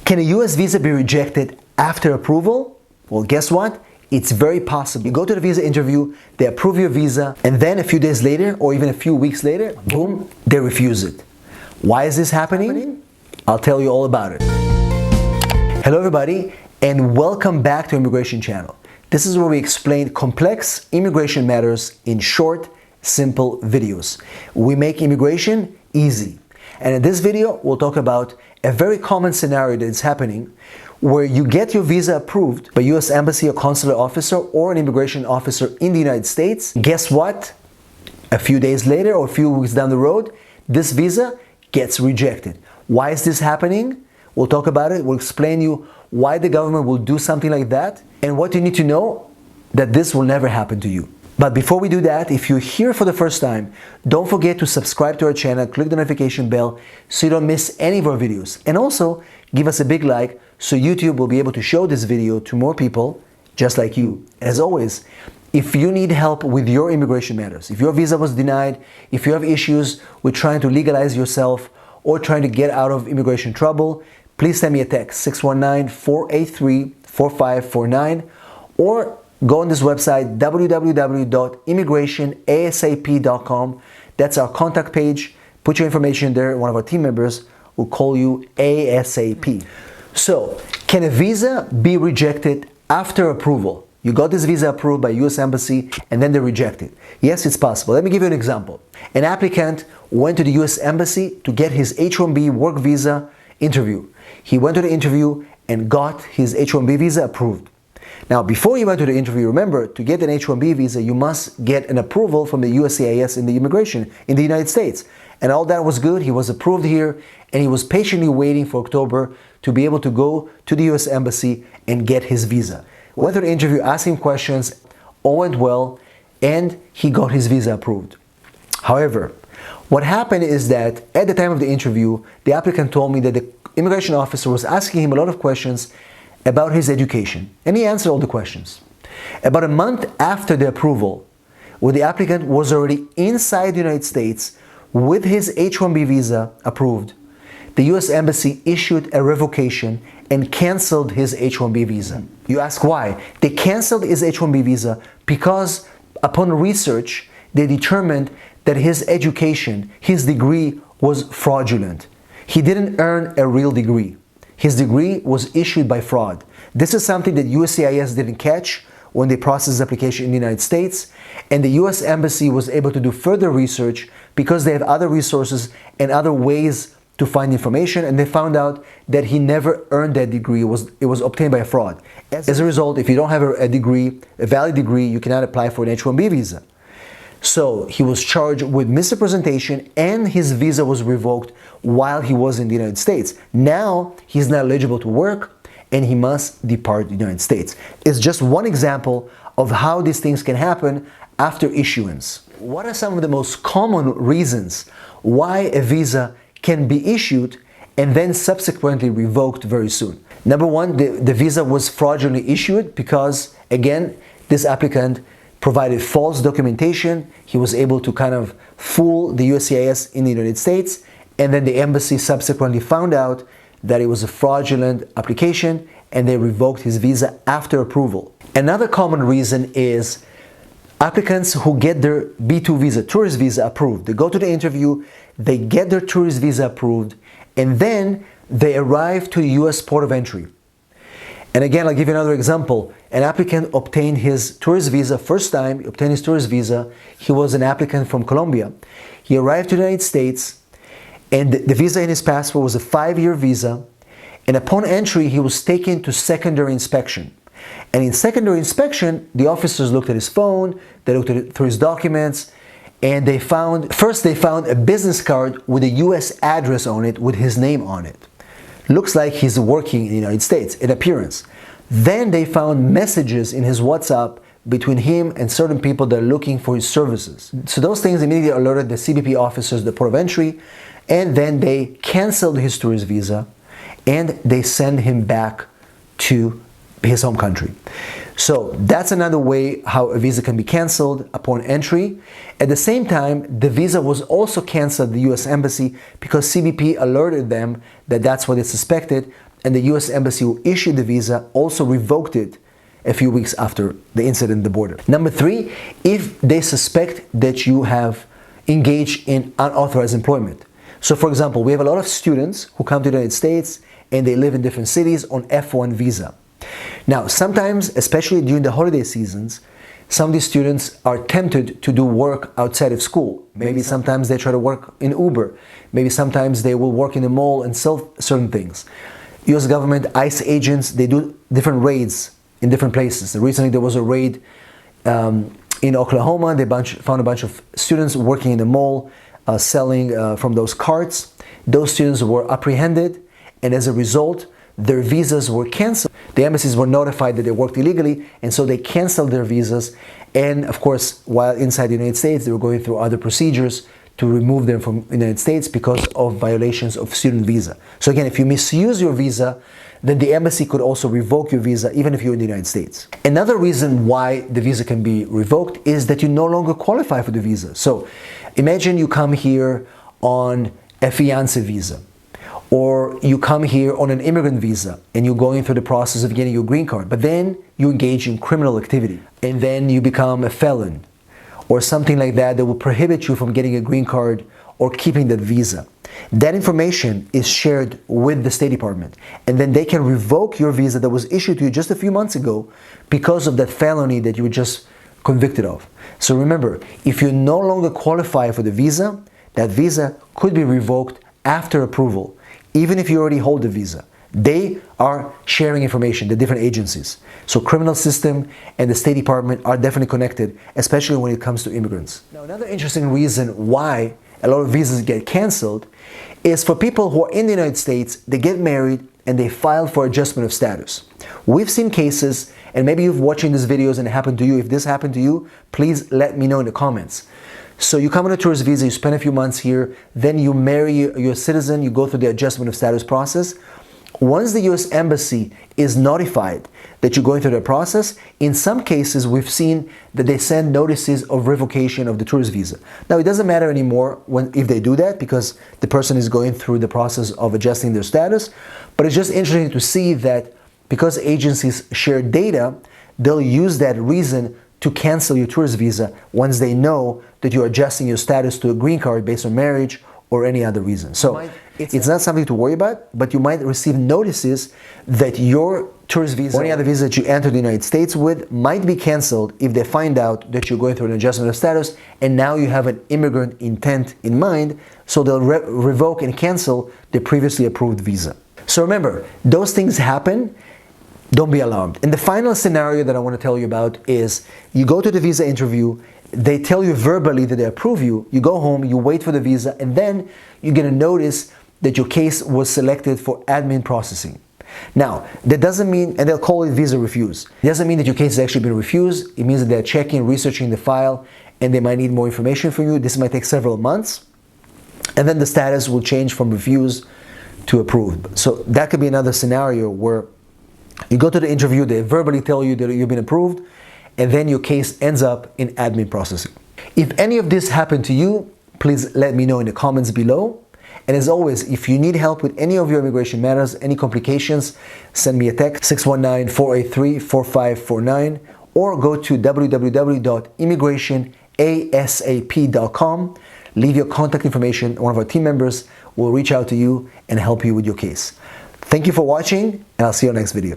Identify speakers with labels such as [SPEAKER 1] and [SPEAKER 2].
[SPEAKER 1] Can a US visa be rejected after approval? Well, guess what? It's very possible. You go to the visa interview, they approve your visa, and then a few days later, or even a few weeks later, boom, they refuse it. Why is this happening? I'll tell you all about it. Hello everybody, and welcome back to Immigration Channel. This is where we explain complex immigration matters in short, simple videos. We make immigration easy. And in this video, we'll talk about a very common scenario that is happening where you get your visa approved by US Embassy or consular officer or an immigration officer in the United States. Guess what? A few days later or a few weeks down the road, this visa gets rejected. Why is this happening? We'll talk about it. We'll explain you why the government will do something like that and what you need to know that this will never happen to you. But before we do that, if you're here for the first time, don't forget to subscribe to our channel, click the notification bell so you don't miss any of our videos. And also, give us a big like so YouTube will be able to show this video to more people just like you. As always, if you need help with your immigration matters, if your visa was denied, if you have issues with trying to legalize yourself or trying to get out of immigration trouble, please send me a text, 619-483-4549, or go on this website, www.immigrationasap.com. That's our contact page. Put your information there. One of our team members will call you ASAP. So, can a visa be rejected after approval? You got this visa approved by US Embassy and then they reject it. Yes, it's possible. Let me give you an example. An applicant went to the US Embassy to get his H1B work visa interview. He went to the interview and got his H1B visa approved. Now, before you went to the interview, remember, to get an H1B visa, you must get an approval from the USCIS in the immigration in the United States. And all that was good. He was approved here, and he was patiently waiting for October to be able to go to the US Embassy and get his visa. Went to the interview, asked him questions, all went well, and he got his visa approved. However, what happened is that at the time of the interview, the applicant told me that the immigration officer was asking him a lot of questions about his education, and he answered all the questions. About a month after the approval, when the applicant was already inside the United States with his H1B visa approved, the US Embassy issued a revocation and canceled his H1B visa. You ask why? They canceled his H1B visa because upon research, they determined that his education, his degree was fraudulent. He didn't earn a real degree. His degree was issued by fraud. This is something that USCIS didn't catch when they processed his application in the United States, and the US Embassy was able to do further research because they have other resources and other ways to find information, and they found out that he never earned that degree. It was obtained by fraud. As a result, if you don't have a degree, a valid degree, you cannot apply for an H1B visa. So he was charged with misrepresentation and his visa was revoked while he was in the United States. Now he's not eligible to work and he must depart the United States. It's just one example of how these things can happen after issuance. What are some of the most common reasons why a visa can be issued and then subsequently revoked very soon? Number one, the visa was fraudulently issued because, again, this applicant provided false documentation. He was able to kind of fool the USCIS in the United States, and then the embassy subsequently found out that it was a fraudulent application and they revoked his visa after approval. Another common reason is applicants who get their B2 visa, tourist visa approved. They go to the interview, they get their tourist visa approved, and then they arrive to the US port of entry. And again, I'll give you another example. An applicant obtained his tourist visa first time, he obtained his tourist visa. He was an applicant from Colombia. He arrived to the United States and the visa in his passport was a 5-year visa. And upon entry, he was taken to secondary inspection. And in secondary inspection, the officers looked at his phone, they looked through his documents, and they found a business card with a US address on it with his name on it. Looks like he's working in the United States in appearance. Then they found messages in his WhatsApp between him and certain people that are looking for his services. So those things immediately alerted the CBP officers, the port of entry, and then they canceled his tourist visa and they send him back to his home country. So that's another way how a visa can be canceled upon entry. At the same time, the visa was also canceled at the US Embassy because CBP alerted them that that's what they suspected, and the US Embassy who issued the visa also revoked it a few weeks after the incident at the border. Number 3, if they suspect that you have engaged in unauthorized employment. So for example, we have a lot of students who come to the United States and they live in different cities on F1 visa. Now, sometimes, especially during the holiday seasons, some of these students are tempted to do work outside of school. Maybe sometimes they try to work in Uber. Maybe sometimes they will work in a mall and sell certain things. US government, ICE agents, they do different raids in different places. Recently there was a raid in Oklahoma. They found a bunch of students working in the mall, selling from those carts. Those students were apprehended, and as a result, their visas were canceled. The embassies were notified that they worked illegally, and so they canceled their visas. And of course, while inside the United States, they were going through other procedures to remove them from the United States because of violations of student visa. So again, if you misuse your visa, then the embassy could also revoke your visa even if you're in the United States. Another reason why the visa can be revoked is that you no longer qualify for the visa. So imagine you come here on a fiancé visa, or you come here on an immigrant visa and you're going through the process of getting your green card, but then you engage in criminal activity and then you become a felon or something like that will prohibit you from getting a green card or keeping that visa. That information is shared with the State Department, and then they can revoke your visa that was issued to you just a few months ago because of that felony that you were just convicted of. So remember, if you no longer qualify for the visa, that visa could be revoked after approval, even if you already hold the visa. They are sharing information, the different agencies. So criminal system and the State Department are definitely connected, especially when it comes to immigrants. Now, another interesting reason why a lot of visas get canceled is for people who are in the United States, they get married and they file for adjustment of status. We've seen cases, and maybe you've watching these videos and it happened to you. If this happened to you, please let me know in the comments. So you come on a tourist visa, you spend a few months here, then you marry, you're a citizen, you go through the adjustment of status process. Once the US Embassy is notified that you're going through the process, in some cases we've seen that they send notices of revocation of the tourist visa. Now, it doesn't matter anymore if they do that because the person is going through the process of adjusting their status, but it's just interesting to see that because agencies share data, they'll use that reason to cancel your tourist visa once they know that you're adjusting your status to a green card based on marriage or any other reason. So it's not something to worry about, but you might receive notices that your tourist visa or any other visa that you enter the United States with might be canceled if they find out that you're going through an adjustment of status and now you have an immigrant intent in mind, so they'll revoke and cancel the previously approved visa. So remember, those things happen. Don't be alarmed. And the final scenario that I want to tell you about is you go to the visa interview, they tell you verbally that they approve you, you go home, you wait for the visa, and then you get a notice that your case was selected for admin processing. Now, that doesn't mean, and they'll call it visa refuse. It doesn't mean that your case has actually been refused. It means that they're checking, researching the file, and they might need more information from you. This might take several months, and then the status will change from refused to approved. So that could be another scenario where you go to the interview, they verbally tell you that you've been approved, and then your case ends up in admin processing. If any of this happened to you, please let me know in the comments below. And as always, if you need help with any of your immigration matters, any complications, send me a text, 619-483-4549, or go to www.immigrationasap.com. Leave your contact information. One of our team members will reach out to you and help you with your case. Thank you for watching, and I'll see you in the next video.